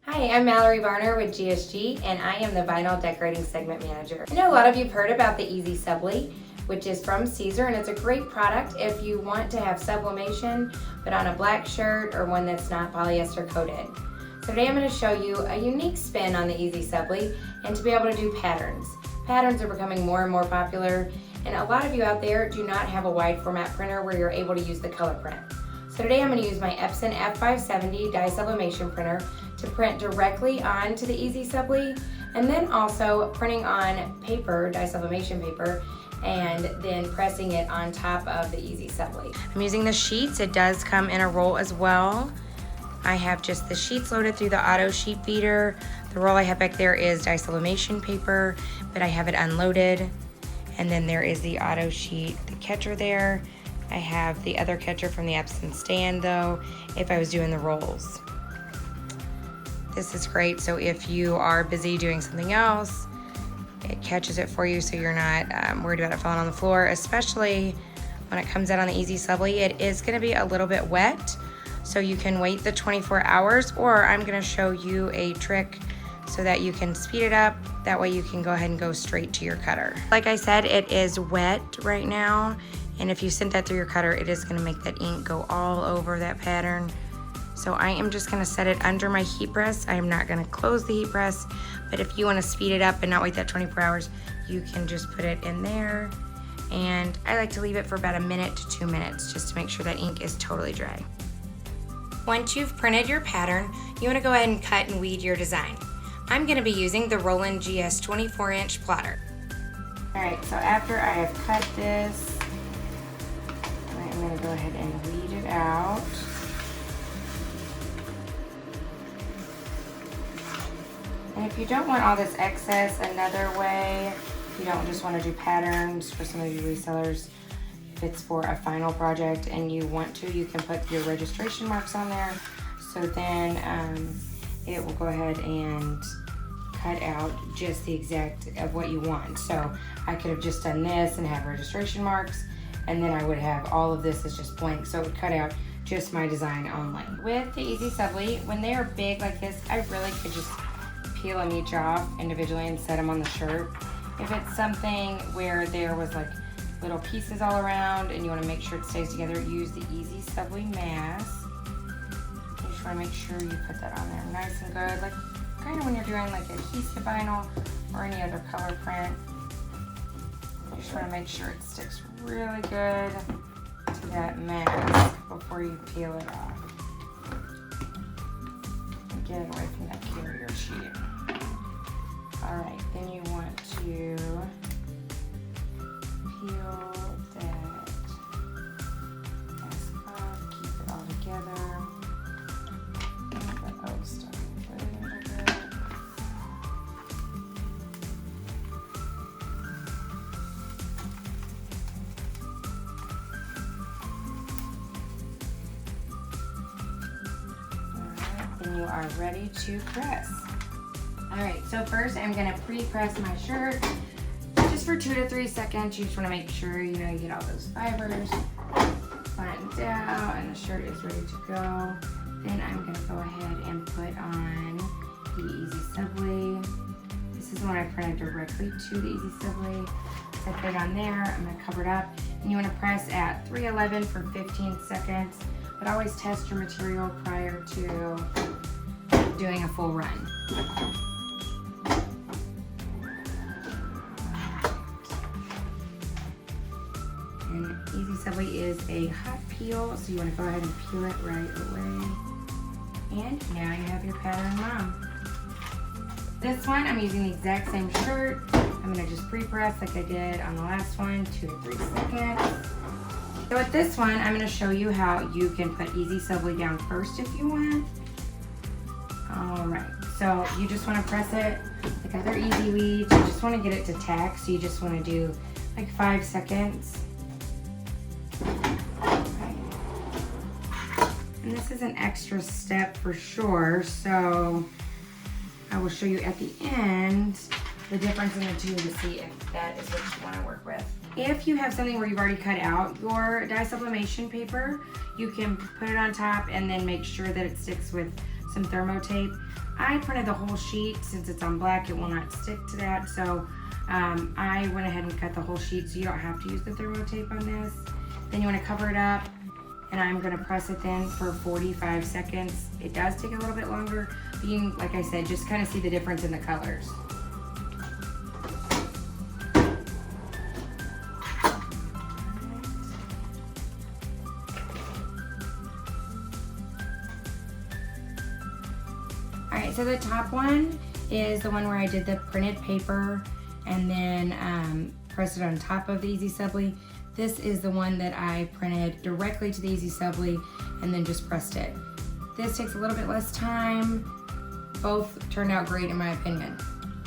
Hi, I'm Mallory Varner with GSG, and I am the Vinyl Decorating Segment Manager. I know a lot of you have heard about the EasySubli, which is from Siser, and it's a great product if you want to have sublimation, but on a black shirt or one that's not polyester coated. So today I'm going to show you a unique spin on the EasySubli and to be able to do patterns. Patterns are becoming more and more popular, and a lot of you out there do not have a wide format printer where you're able to use the color print. So today I'm going to use my Epson F570 dye sublimation printer to print directly onto the EasySubli, and then also printing on paper, dye sublimation paper, and then pressing it on top of the EasySubli. I'm using the sheets. It does come in a roll as well. I have just the sheets loaded through the auto sheet feeder. The roll I have back there is dye sublimation paper, but I have it unloaded. And then there is the auto sheet, the catcher there. I have the other catcher from the Epson stand though, if I was doing the rolls. This is great, so if you are busy doing something else, it catches it for you so you're not worried about it falling on the floor, especially when it comes out on the EasySubli. It is gonna be a little bit wet, so you can wait the 24 hours, or I'm gonna show you a trick so that you can speed it up. That way you can go ahead and go straight to your cutter. Like I said, it is wet right now, and if you sent that through your cutter, it is gonna make that ink go all over that pattern. So I am just gonna set it under my heat press. I am not gonna close the heat press, but if you wanna speed it up and not wait that 24 hours, you can just put it in there. And I like to leave it for about 1 to 2 minutes just to make sure that ink is totally dry. Once you've printed your pattern, you wanna go ahead and cut and weed your design. I'm gonna be using the Roland GS 24-inch plotter. All right, so after I have cut this, I'm gonna go ahead and weed it out. And if you don't want all this excess, another way, if you don't just want to do patterns for some of your resellers, if it's for a final project and you want to, you can put your registration marks on there. So then it will go ahead and cut out just the exact of what you want. So I could have just done this and have registration marks, and then I would have all of this as just blank. So it would cut out just my design only. With the EasySubli, when they are big like this, I really could just peel them each off individually and set them on the shirt. If it's something where there was like little pieces all around and you want to make sure it stays together, use the EasySubli mask. You just want to make sure you put that on there nice and good, like kind of when you're doing like adhesive vinyl or any other color print. You just want to make sure it sticks really good to that mask before you peel it off. Get it away from that carrier sheet. All right, then you want to peel that mask off, keep it all together. Let that start a little bit. Then you are ready to press. All right, so first I'm gonna pre-press my shirt just for 2 to 3 seconds. You just wanna make sure you get all those fibers flattened out and the shirt is ready to go. Then I'm gonna go ahead and put on the EasySubli. This is the one I printed directly to the EasySubli. So I put it on there, I'm gonna cover it up. And you wanna press at 311 for 15 seconds, but always test your material prior to doing a full run. And EasySubli is a hot peel, so you want to go ahead and peel it right away. And now you have your pattern mom. This one, I'm using the exact same shirt. I'm going to just pre-press like I did on the last one, 2 to 3 seconds. So with this one, I'm going to show you how you can put EasySubli down first if you want. All right, so you just want to press it like other easy weeds. You just want to get it to tack, so you just want to do like 5 seconds. Okay. And this is an extra step for sure, so I will show you at the end the difference in the two to see if that is what you want to work with. If you have something where you've already cut out your dye sublimation paper, you can put it on top and then make sure that it sticks with some thermo tape. I printed the whole sheet. Since it's on black, it will not stick to that, so I went ahead and cut the whole sheet, so you don't have to use the thermo tape on this. Then you want to cover it up, and I'm going to press it in for 45 seconds. It does take a little bit longer, but you can, like I said, just kind of see the difference in the colors. Alright, so the top one is the one where I did the printed paper and then pressed it on top of the EasySubli. This is the one that I printed directly to the EasySubli and then just pressed it. This takes a little bit less time. Both turned out great in my opinion.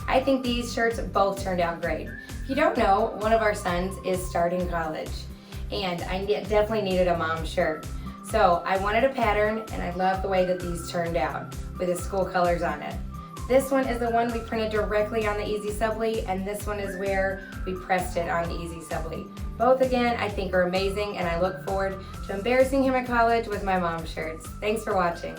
I think these shirts both turned out great. If you don't know, one of our sons is starting college and I definitely needed a mom shirt. So I wanted a pattern and I love the way that these turned out with the school colors on it. This one is the one we printed directly on the EasySubli, and this one is where we pressed it on the EasySubli. Both again, I think are amazing, and I look forward to embarrassing him at college with my mom shirts. Thanks for watching.